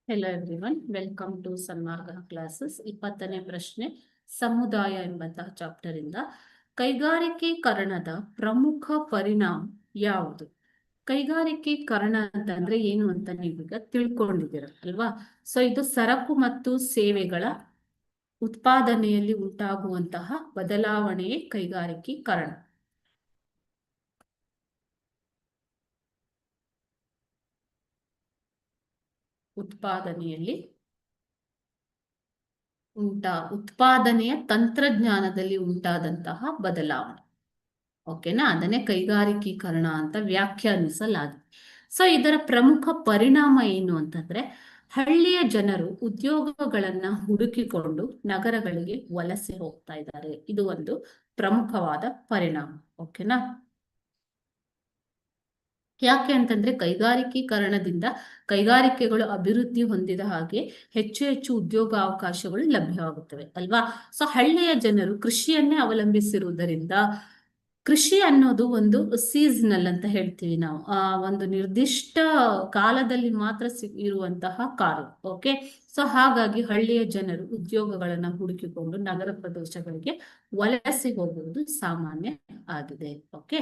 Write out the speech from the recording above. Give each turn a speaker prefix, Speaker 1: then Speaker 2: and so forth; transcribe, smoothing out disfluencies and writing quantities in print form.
Speaker 1: Hello everyone, welcome to Sanmarga classes. 20ನೇ ಪ್ರಶ್ನೆ, ಸಮುದಾಯ ಎಂಬಂತಹ ಚಾಪ್ಟರ್ ಇಂದ ಕೈಗಾರಿಕೀಕರಣದ ಪ್ರಮುಖ ಪರಿಣಾಮ ಯಾವುದು? ಕೈಗಾರಿಕೀಕರಣ ಅಂತಂದ್ರೆ ಏನು ಅಂತ ನೀವೀಗ ತಿಳ್ಕೊಂಡಿದ್ದೀರ ಅಲ್ವಾ? ಸೊ ಇದು ಸರಕು ಮತ್ತು ಸೇವೆಗಳ ಉತ್ಪಾದನೆಯಲ್ಲಿ ಉಂಟಾಗುವಂತಹ ಬದಲಾವಣೆಯೇ ಕೈಗಾರಿಕೀಕರಣ. ಉತ್ಪಾದನೆಯಲ್ಲಿ ಉತ್ಪಾದನೆಯ ತಂತ್ರಜ್ಞಾನದಲ್ಲಿ ಉಂಟಾದಂತಹ ಬದಲಾವಣೆ. ಓಕೆನಾ? ಅದನ್ನೇ ಕೈಗಾರಿಕೀಕರಣ ಅಂತ ವ್ಯಾಖ್ಯಾನಿಸಲಾಗಿದೆ. ಸೊ ಇದರ ಪ್ರಮುಖ ಪರಿಣಾಮ ಏನು ಅಂತಂದ್ರೆ, ಹಳ್ಳಿಯ ಜನರು ಉದ್ಯೋಗಗಳನ್ನ ಹುಡುಕಿಕೊಂಡು ನಗರಗಳಿಗೆ ವಲಸೆ ಹೋಗ್ತಾ ಇದ್ದಾರೆ. ಇದು ಒಂದು ಪ್ರಮುಖವಾದ ಪರಿಣಾಮ. ಓಕೆನಾ? ಯಾಕೆ ಅಂತಂದ್ರೆ, ಕೈಗಾರಿಕೀಕರಣದಿಂದ ಕೈಗಾರಿಕೆಗಳು ಅಭಿವೃದ್ಧಿ ಹೊಂದಿದ ಹಾಗೆ ಹೆಚ್ಚು ಹೆಚ್ಚು ಉದ್ಯೋಗಾವಕಾಶಗಳು ಲಭ್ಯವಾಗುತ್ತವೆ ಅಲ್ವಾ? ಸೊ ಹಳ್ಳಿಯ ಜನರು ಕೃಷಿಯನ್ನೇ ಅವಲಂಬಿಸಿರುವುದರಿಂದ, ಕೃಷಿ ಅನ್ನೋದು ಒಂದು ಸೀಸನಲ್ ಅಂತ ಹೇಳ್ತೀವಿ ನಾವು, ಒಂದು ನಿರ್ದಿಷ್ಟ ಕಾಲದಲ್ಲಿ ಮಾತ್ರ ಇರುವಂತಹ ಕಾರ್ಯ. ಓಕೆ, ಸೊ ಹಾಗಾಗಿ ಹಳ್ಳಿಯ ಜನರು ಉದ್ಯೋಗಗಳನ್ನ ಹುಡುಕಿಕೊಂಡು ನಗರ ಪ್ರದೇಶಗಳಿಗೆ ವಲಸೆ ಹೋಗುವುದು ಸಾಮಾನ್ಯ ಆಗಿದೆ. ಓಕೆ,